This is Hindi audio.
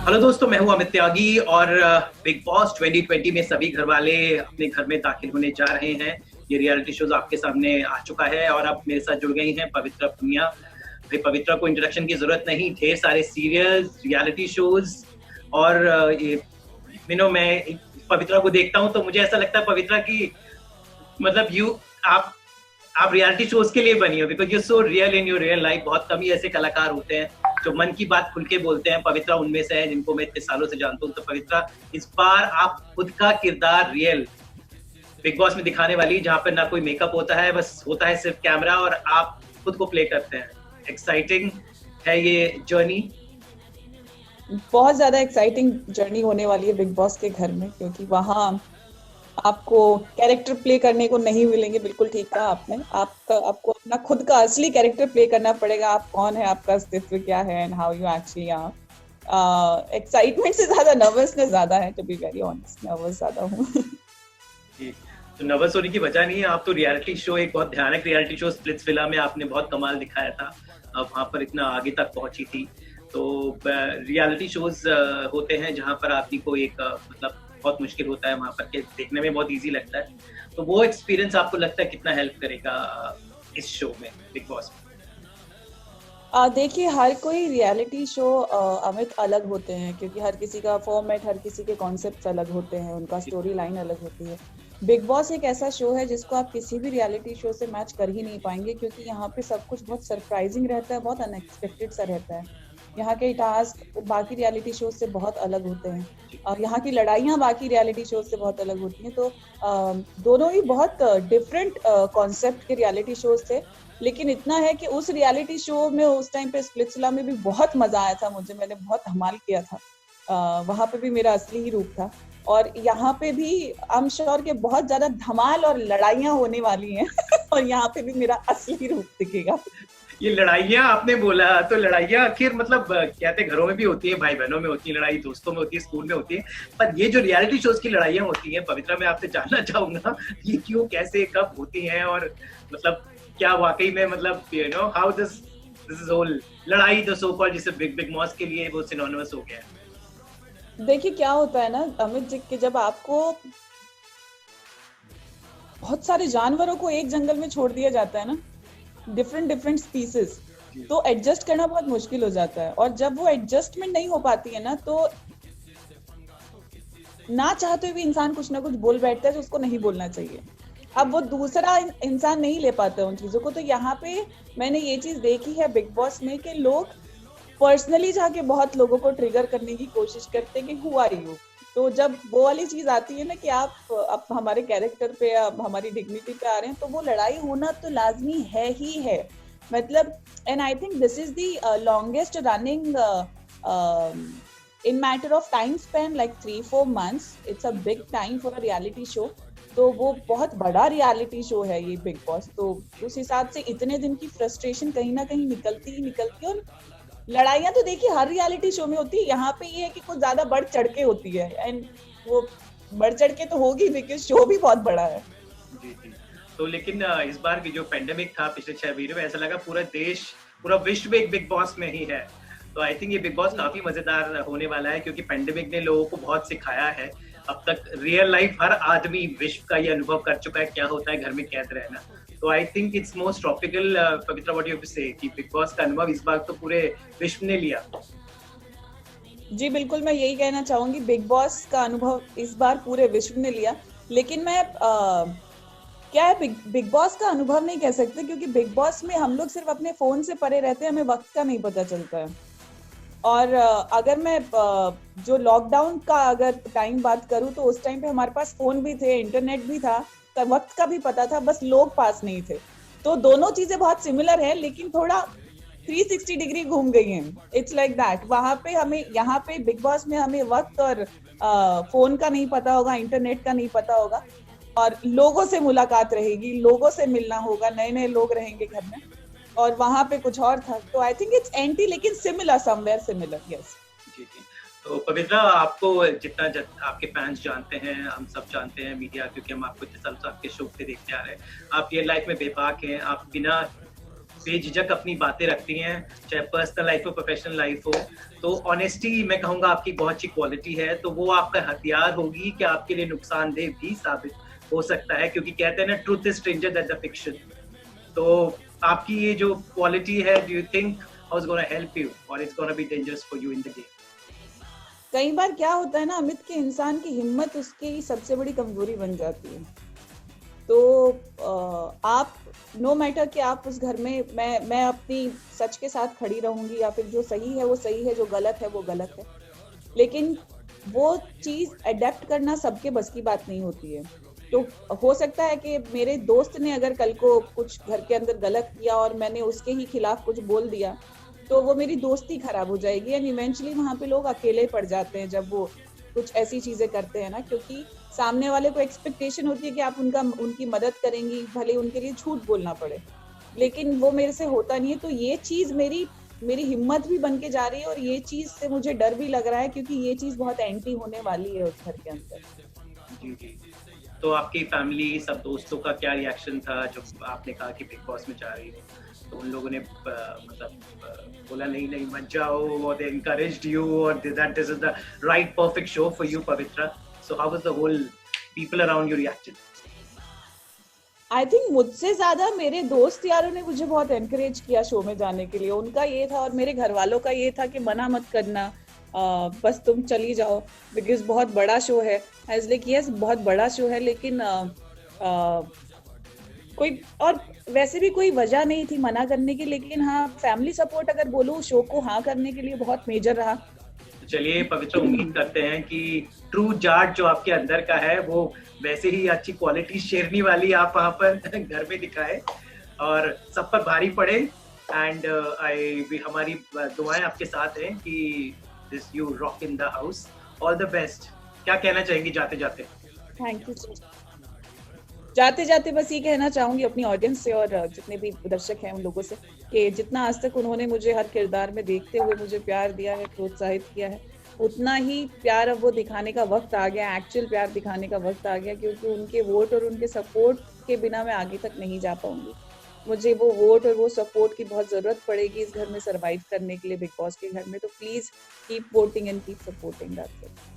हेलो दोस्तों, मैं हूं अमित त्यागी और बिग बॉस 2020 में सभी घर वाले अपने घर में दाखिल होने जा रहे हैं। ये रियलिटी शोज आपके सामने आ चुका है और अब मेरे साथ जुड़ गई हैं पवित्रा पुनिया। भाई पवित्रा को इंट्रोडक्शन की जरूरत नहीं, ढेर सारे सीरियल्स, रियलिटी शोज और ये मैं पवित्रा को देखता हूं तो मुझे ऐसा लगता है पवित्रा की मतलब आप आप रियलिटी शोज के लिए बनी हो, because you so real in your real life. बहुत कम ही ऐसे कलाकार होते हैं जो मन की बात खुल के बोलते हैं। पवित्रा उनमें से है जिनको मैं इतने सालों से जानता हूँ। तो पवित्रा, इस बार आप खुद का किरदार रियल बिग बॉस में दिखाने वाली, जहाँ पर ना कोई मेकअप होता है, बस होता है सिर्फ कैमरा और आप खुद को प्ले करते हैं। एक्साइटिंग है ये जर्नी? बहुत ज्यादा एक्साइटिंग जर्नी होने वाली है बिग बॉस के घर में, क्योंकि वहाँ आपको कैरेक्टर प्ले करने को नहीं मिलेंगे। बिल्कुल ठीक कहा आपने। आपको अपना खुद का असली कैरेक्टर प्ले करना पड़ेगा। आप कौन है, आपका अस्तित्व क्या है, and how you actually are. Excitement से ज्यादा नर्वसनेस ज्यादा है, to be very honest. Nervous ज्यादा हूँ। तो नर्वस होने की वजह नहीं है। आप तो रियलिटी शो, एक बहुत भयानक रियलिटी शो स्प्लिट्सविला में आपने बहुत कमाल दिखाया था, अब वहां पर इतना आगे तक पहुंची थी। तो रियलिटी शोज होते हैं जहां पर आदमी को एक मतलब बहुत मुश्किल होता है वहां पर के देखने में बहुत इजी लगता है। तो वो एक्सपीरियंस आपको लगता है कितना हेल्प करेगा इस शो में, बिग बॉस में? देखिए, हर कोई रियलिटी शो अमित अलग होते हैं, क्योंकि हर किसी का फॉर्मेट, हर किसी के कॉन्सेप्ट अलग होते हैं, उनका स्टोरी लाइन अलग होती है। बिग बॉस एक ऐसा शो है जिसको आप किसी भी रियलिटी शो से मैच कर ही नहीं पाएंगे, क्योंकि यहाँ पे सब कुछ बहुत सरप्राइजिंग रहता है, बहुत अनएक्सपेक्टेड सा रहता है। यहाँ के टास्क बाकी रियलिटी शो से बहुत अलग होते हैं और यहाँ की लड़ाइयाँ बाकी रियलिटी शो से बहुत अलग होती हैं। तो दोनों ही बहुत डिफरेंट कॉन्सेप्ट के रियलिटी शोज थे। लेकिन इतना है कि उस रियलिटी शो में उस टाइम पे स्प्लिट्सविला में भी बहुत मजा आया था मुझे। मैंने बहुत धमाल किया था। वहां पे भी मेरा असली ही रूप था। और यहाँ पे भी आई एम श्योर कि बहुत ज्यादा धमाल और लड़ाइयाँ होने वाली हैं। और यहाँ पे भी मेरा असली रूप दिखेगा। ये लड़ाइयाँ आपने बोला, तो लड़ाइयाँ आखिर मतलब कहते हैं घरों में भी होती है, भाई बहनों में होती है लड़ाई, दोस्तों में होती है, स्कूल में होती है, पर ये जो रियलिटी शोज की लड़ाइयाँ होती हैं, पवित्रा, मैं आपसे जानना चाहूंगा ये क्यों, कैसे, कब होती हैं और मतलब क्या वाकई में मतलब हाउ दिस इज होल लड़ाई द सो कॉल्ड, जिसे बिग बिग बॉस के लिए वो सिनोनिमस हो गया है। देखिए क्या होता है ना अमित जी, कि जब आपको बहुत सारे जानवरों को एक जंगल में छोड़ दिया जाता है ना, डिफरेंट डिफरेंट स्पीसीज, तो एडजस्ट करना बहुत मुश्किल हो जाता है। और जब वो एडजस्टमेंट नहीं हो पाती है ना, तो ना चाहते हुए भी इंसान कुछ ना कुछ बोल बैठता है तो उसको नहीं बोलना चाहिए। अब वो दूसरा इंसान नहीं ले पाता उन चीजों को। तो यहाँ पे मैंने ये चीज देखी है बिग बॉस में कि लोग पर्सनली जाके बहुत लोगों को ट्रिगर करने की कोशिश करते हैं कि हु आर यू। तो जब वो वाली चीज आती है ना कि आप हमारे कैरेक्टर पे, आप हमारी डिग्निटी पे आ रहे हैं, तो वो लड़ाई होना तो लाजमी है ही है। मतलब, and I think this is the longest running in matter of time span, like 3-4 months. It's a big time for a reality show. तो वो बहुत बड़ा रियलिटी शो है ये बिग बॉस। तो उस हिसाब से इतने दिन की फ्रस्ट्रेशन कहीं ना कहीं निकलती ही निकलती है। और लड़ाइयाँ तो देखिए हर रियलिटी शो में होती है। यहाँ पे ये है कि कुछ ज्यादा बढ़ चढ़ के होती है, एंड वो बढ़ चढ़ के तो होगी बिकॉज शो भी बहुत बड़ा है। जी जी। तो लेकिन इस बार की जो पेंडेमिक था पिछले 6 महीने में, ऐसा लगा पूरा देश, पूरा विश्व एक बिग बॉस में ही है। तो आई थिंक ये बिग बॉस काफी मजेदार होने वाला है, क्योंकि पेंडेमिक ने लोगों को बहुत सिखाया है। अब तक रियल लाइफ हर आदमी विश्व का ये अनुभव कर चुका है क्या होता है घर में कैद रहना। तो I think it's most topical. Pavitra, what you have to say कि बिग बॉस का अनुभव इस बार तो पूरे विश्व ने लिया। जी बिल्कुल, मैं यही कहना चाहूंगी, बिग बॉस का अनुभव इस बार पूरे विश्व ने लिया। लेकिन मैं क्या है, बिग बॉस का अनुभव नहीं कह सकते, क्योंकि बिग बॉस में हम लोग सिर्फ अपने फोन से परे रहते हैं, हमें वक्त का नहीं पता चलता है। और अगर मैं जो लॉकडाउन का अगर टाइम बात करूं, तो उस टाइम पे हमारे पास फोन भी थे, इंटरनेट भी था, वक्त का भी पता था, बस लोग पास नहीं थे। तो दोनों चीजें बहुत सिमिलर है, लेकिन थोड़ा 360 डिग्री घूम गई हैं। It's like that. वहां पे हमें, यहाँ पे बिग बॉस में हमें वक्त और फोन का नहीं पता होगा, इंटरनेट का नहीं पता होगा, और लोगों से मुलाकात रहेगी, लोगों से मिलना होगा, नए नए लोग रहेंगे घर में। और वहां पे कुछ और था। तो आई थिंक इट्स एंटी, लेकिन सिमिलर, समवेयर सिमिलर। यस जी जी। तो पवित्रा, आपको जितना आपके फैंस जानते हैं, हम सब जानते हैं, मीडिया, क्योंकि हम आपको इतने सालों से आपके शो पे देखते आ रहे हैं, आप रियल लाइफ में बेबाक हैं। आप बिना बेझिझक अपनी बातें रखती हैं, चाहे पर्सनल लाइफ हो, प्रोफेशनल लाइफ हो। तो ऑनेस्टी मैं कहूँगा आपकी बहुत अच्छी क्वालिटी है, तो वो आपका हथियार होगी कि आपके लिए नुकसानदेह भी साबित हो सकता है, क्योंकि कहते हैं ना, truth is stranger than the fiction. तो आपकी ये जो क्वालिटी है, do you think how is gonna help you और it's gonna be dangerous for you in the game? कई बार क्या होता है ना अमित, के इंसान की हिम्मत उसकी सबसे बड़ी कमजोरी बन जाती है। तो आप नो मैटर कि आप उस घर में, मैं अपनी सच के साथ खड़ी रहूंगी, या फिर जो सही है वो सही है, जो गलत है वो गलत है, लेकिन वो चीज अडेप्ट करना सबके बस की बात नहीं होती है। तो हो सकता है कि मेरे दोस्त ने अगर कल को कुछ घर के अंदर गलत किया और मैंने उसके ही खिलाफ कुछ बोल दिया, तो वो मेरी दोस्ती खराब हो जाएगी, एंड इवेंचुअली वहां पे लोग अकेले पड़ जाते हैं जब वो कुछ ऐसी चीजें करते हैं ना, क्योंकि सामने वाले को एक्सपेक्टेशन होती है कि आप उनकी मदद करेंगी, भले उनके लिए झूठ बोलना पड़े, लेकिन वो मेरे से होता नहीं है। तो ये चीज मेरी हिम्मत भी बन के जा रही है, और ये चीज से मुझे डर भी लग रहा है, क्योंकि ये चीज बहुत एंटी होने वाली है उस घर के अंदर। जी जी। तो आपकी फैमिली, सब दोस्तों का क्या रिएक्शन था जब आपने कहा कि बिग बॉस में जा रही हो? तो उन लोगों ने मतलब बोला नहीं नहीं मत जाओ, और दे encouraged you, और that this is the right perfect show for you, Pavitra? So how was the whole people around you reacted? I think मुझसे ज्यादा मेरे दोस्त यारों ने मुझे बहुत एनकरेज किया शो में जाने के लिए। उनका ये था, और मेरे घर वालों का ये था कि मना मत करना, बस तुम चली जाओ, बिकॉज बहुत बड़ा शो है। लाइक यस, बहुत बड़ा शो है, लेकिन कोई और वैसे भी कोई वजह नहीं थी मना करने की, लेकिन हाँ, फैमिली सपोर्ट अगर बोलूँ शो को हाँ करने के लिए बहुत मेजर रहा। तो चलिए पवित्र, उम्मीद करते हैं कि ट्रू जाट जो आपके अंदर का है वो वैसे ही अच्छी क्वालिटी शेरनी वाली आप वहाँ पर घर में दिखाए और सब पर भारी पड़े। एंड हमारी दुआएं आपके साथ हैं कि this you rock in the house. All the best. क्या कहना चाहेंगी जाते जाते? Thank you. जाते जाते बस ये कहना चाहूंगी अपनी ऑडियंस से और जितने भी दर्शक हैं उन लोगों से, कि जितना आज तक उन्होंने मुझे हर किरदार में देखते हुए मुझे प्यार दिया है, प्रोत्साहित किया है, उतना ही प्यार अब वो दिखाने का वक्त आ गया, एक्चुअल प्यार दिखाने का वक्त आ गया, क्योंकि उनके वोट और उनके सपोर्ट के बिना मैं आगे तक नहीं जा पाऊंगी। मुझे वो वोट और वो सपोर्ट की बहुत जरूरत पड़ेगी इस घर में सरवाइव करने के लिए, बिग बॉस के घर में। तो please keep voting and keep supporting that's it.